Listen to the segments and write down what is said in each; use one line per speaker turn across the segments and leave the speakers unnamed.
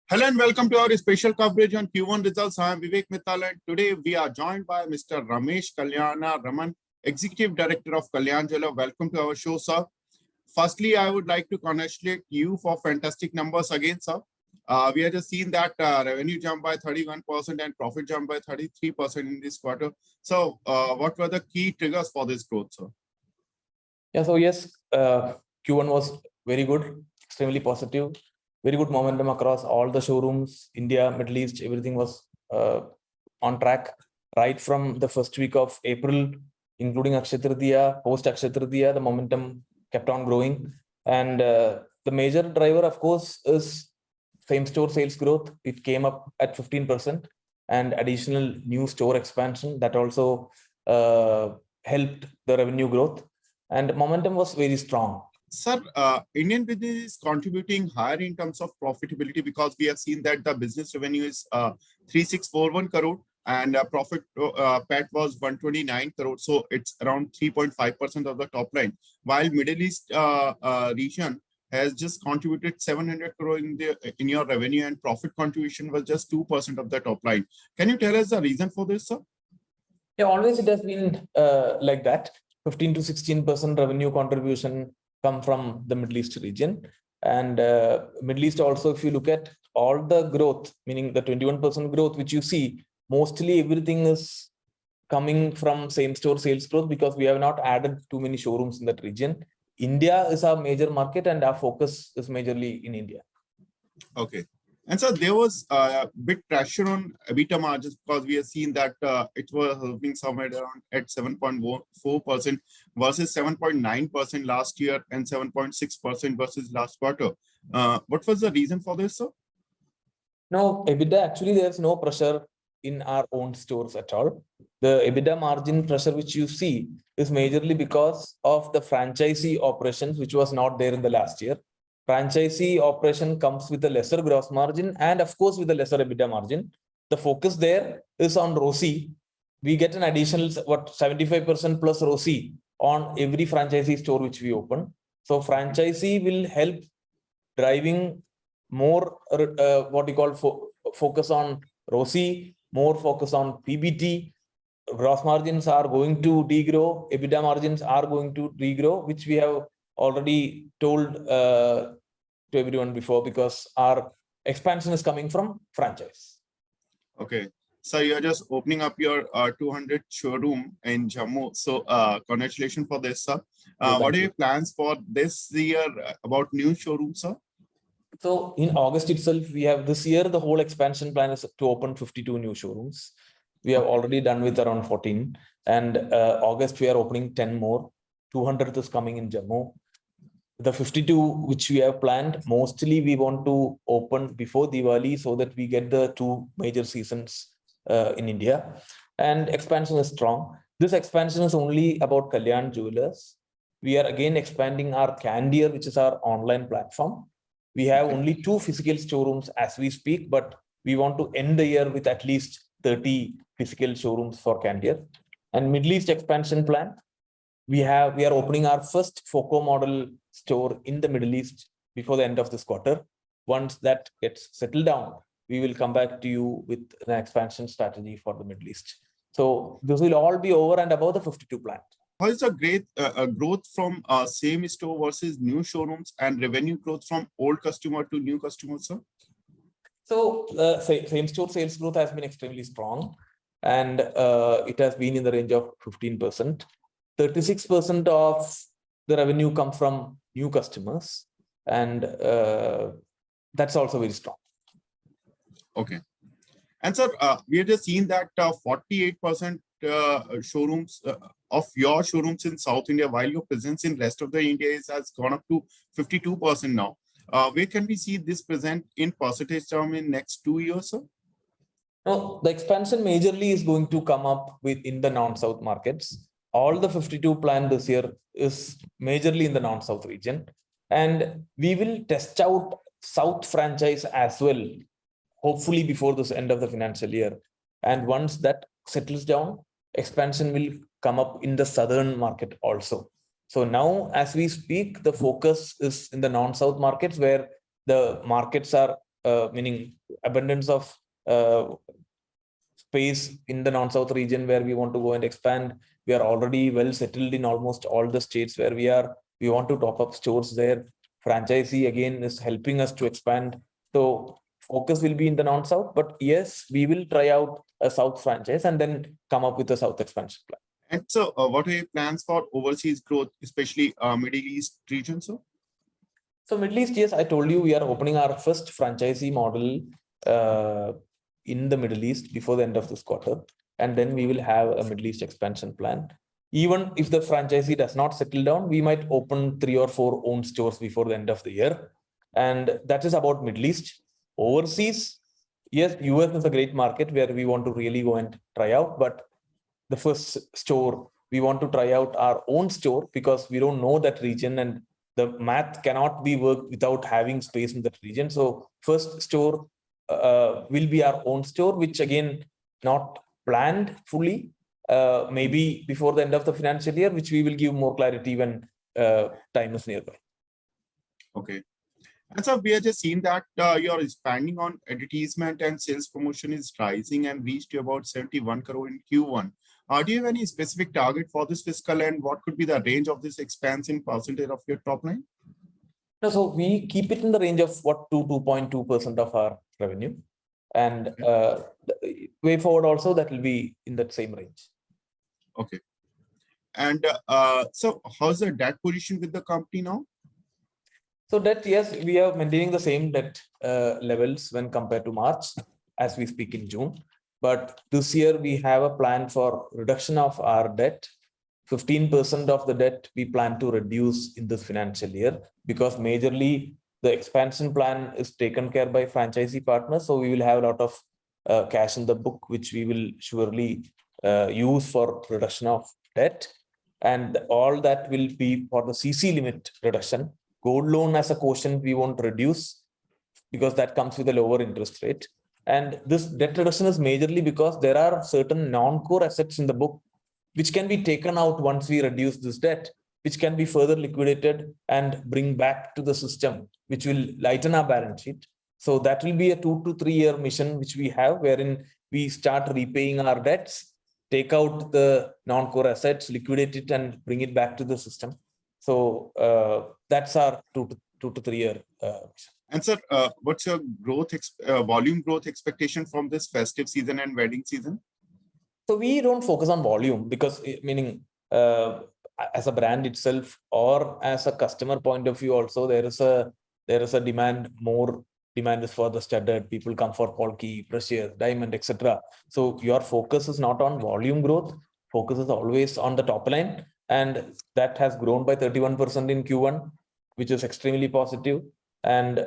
Hello and welcome to our special coverage on Q1 results. I am Vivek Mittal and today we are joined by Mr. Ramesh Kalyana Raman, Executive Director of Kalyan. Welcome to our show, sir. Firstly, I would like to congratulate you for fantastic numbers again, sir. We have just seen that revenue jumped by 31% and profit jumped by 33% in this quarter. So what were the key triggers for this growth, sir?
Yeah, so yes, Q1 was very good, extremely positive. Very good momentum across all the showrooms, India, Middle East, everything was on track right from the first week of April, including Akshaya Tritiya, post Akshaya Tritiya, the momentum kept on growing. And the major driver, of course, is same-store sales growth. It came up at 15% and additional new store expansion that also helped the revenue growth. And momentum was very strong.
Sir, Indian business is contributing higher in terms of profitability because we have seen that the business revenue is 3641 crore and profit PAT was 129 crore. So it's around 3.5% of the top line. While Middle East region has just contributed 700 crore in your revenue and profit contribution was just 2% of the top line. Can you tell us the reason for this, sir?
Yeah, always it has been like that. 15 to 16% revenue contribution come from the Middle East region. And Middle East also, if you look at all the growth, meaning the 21% growth, which you see, mostly everything is coming from same-store sales growth because we have not added too many showrooms in that region. India is our major market and our focus is majorly in India.
Okay. And so there was a big pressure on EBITDA margins because we have seen that it was hovering somewhere around at 7.4% versus 7.9% last year and 7.6% versus last quarter. What was the reason for this, sir?
No, EBITDA, actually, there's no pressure in our own stores at all. The EBITDA margin pressure which you see is majorly because of the franchisee operations, which was not there in the last year. Franchisee operation comes with a lesser gross margin and of course with a lesser EBITDA margin. The focus there is on ROCE. We get an additional 75% plus ROCE on every franchisee store which we open. So franchisee will help driving more focus on ROCE, more focus on PBT. Gross margins are going to degrow, EBITDA margins are going to degrow, which we have already told to everyone before because our expansion is coming from franchise.
Okay. So you're just opening up your 200 showroom in Jammu. So congratulations for this, sir. What are your plans for this year about new showrooms, sir?
So in August itself, we have this year, the whole expansion plan is to open 52 new showrooms. We have already done with around 14 and August, we are opening 10 more. 200 is coming in Jammu. The 52 which we have planned, mostly we want to open before Diwali so that we get the two major seasons in India. And expansion is strong. This expansion is only about Kalyan Jewelers. We are again expanding our Candier, which is our online platform. We have only 2 physical showrooms as we speak, but we want to end the year with at least 30 physical showrooms for Candier. And Middle East expansion plan, we are opening our first FOCO model store in the Middle East before the end of this quarter. Once that gets settled down, we will come back to you with an expansion strategy for the Middle East. So this will all be over and above the 52 plan.
How is the great growth from same store versus new showrooms and revenue growth from old customer to new customers, sir?
So same store sales growth has been extremely strong and it has been in the range of 15%. 36% of the revenue comes from new customers and that's also very strong.
Okay. And sir, we have just seen that 48% showrooms of your showrooms in South India, while your presence in rest of the India has gone up to 52% now. Where can we see this present in percentage term in next 2 years, sir?
No, the expansion majorly is going to come up in the non-South markets. All the 52 plan this year is majorly in the non-South region. And we will test out South franchise as well, hopefully before this end of the financial year. And once that settles down, expansion will come up in the Southern market also. So now, as we speak, the focus is in the non-South markets where the markets are meaning abundance of space in the non-south region where we want to go and expand. We are already well settled in almost all the states where we are. We want to top up stores there. Franchisee again is helping us to expand. So focus will be in the non-south, but yes, we will try out a south franchise and then come up with a south expansion plan.
And so, what are your plans for overseas growth, especially Middle East region?
So Middle East, yes, I told you we are opening our first franchisee model in the Middle East before the end of this quarter. And then we will have a Middle East expansion plan. Even if the franchisee does not settle down, we might open 3 or 4 own stores before the end of the year. And that is about Middle East. Overseas, yes, US is a great market where we want to really go and try out. But the first store, we want to try out our own store because we don't know that region and the math cannot be worked without having space in that region. So first store will be our own store, which again, not planned fully, maybe before the end of the financial year, which we will give more clarity when time is nearby.
Okay. And so we are just seeing that your spending on advertisement and sales promotion is rising and reached to about 71 crore in Q1. Do you have any specific target for this fiscal and what could be the range of this expense in percentage of your top line?
No, so we keep it in the range of 2.2% of our revenue. And way forward also that will be in that same range.
Okay. And so how's the debt position with the company now?
So debt, yes, we are maintaining the same debt levels when compared to March as we speak in June. But this year we have a plan for reduction of our debt. 15% of the debt we plan to reduce in this financial year because majorly the expansion plan is taken care by franchisee partners. So we will have a lot of cash in the book, which we will surely use for reduction of debt. And all that will be for the CC limit reduction. Gold loan as a quotient we won't reduce because that comes with a lower interest rate. And this debt reduction is majorly because there are certain non-core assets in the book which can be taken out once we reduce this debt, which can be further liquidated and bring back to the system, which will lighten our balance sheet. So that will be a 2 to 3 year mission which we have, wherein we start repaying our debts, take out the non-core assets, liquidate it and bring it back to the system. So that's our 2 to 3 year mission.
And sir, what's your growth, volume growth expectation from this festive season and wedding season?
So we don't focus on volume because meaning as a brand itself or as a customer point of view also there is a demand. More demand is for the studded. People come for polki, precious, diamond, etc. So your focus is not on volume growth. Focus is always on the top line, and that has grown by 31% in Q1, which is extremely positive. And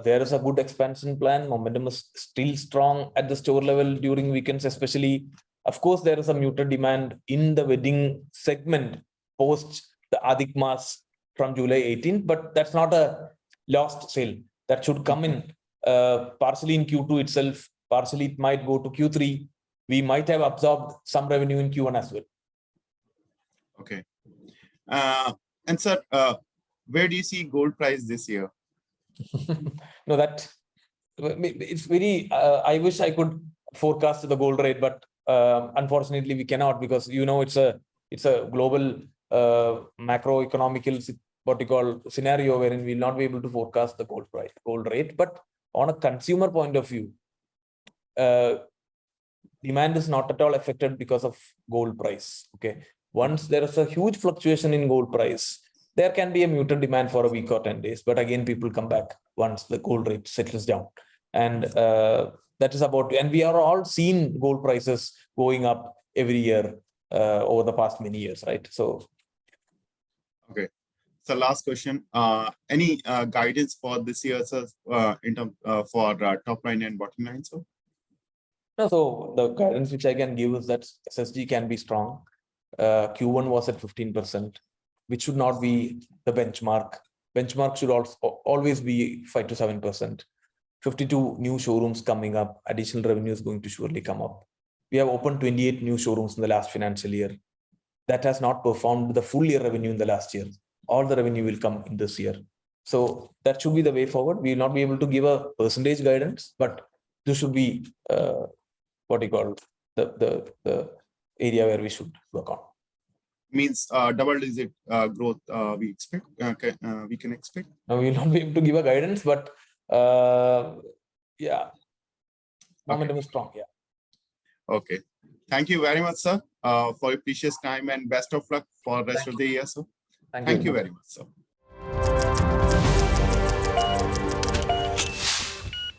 there is a good expansion plan. Momentum is still strong at the store level during weekends, especially. Of course, there is a muted demand in the wedding segment post the Adhik Mas from July 18th, but that's not a lost sale. That should come in partially in Q2 itself, partially it might go to Q3. We might have absorbed some revenue in Q1 as well.
Okay. And sir, where do you see gold price this year?
No, that it's very, I wish I could forecast the gold rate, but unfortunately we cannot because it's a global macroeconomical what you call scenario wherein we'll not be able to forecast the gold rate. But on a consumer point of view, demand is not at all affected because of gold price. Okay, once there is a huge fluctuation in gold price, there can be a muted demand for a week or 10 days, but again people come back once the gold rate settles down. And that is about, and we are all seeing gold prices going up every year over the past many years, right? So
okay, so last question, any guidance for this year, sir, in terms for top line and bottom line, sir?
No, so the guidance which I can give is that SSG can be strong. Q1 was at 15%, which should not be the benchmark. Benchmark should also always be 5 to 7%. 52 new showrooms coming up, additional revenue is going to surely come up. We have opened 28 new showrooms in the last financial year. That has not performed the full year revenue in the last year. All the revenue will come in this year. So that should be the way forward. We will not be able to give a percentage guidance, but this should be what you call the area where we should work on.
Means double-digit growth we expect. We can expect.
Now we will not be able to give a guidance, but yeah, momentum is strong. Yeah.
Okay. Thank you very much, sir, for your precious time, and best of luck for the rest of the year, sir. Thank you very much, sir.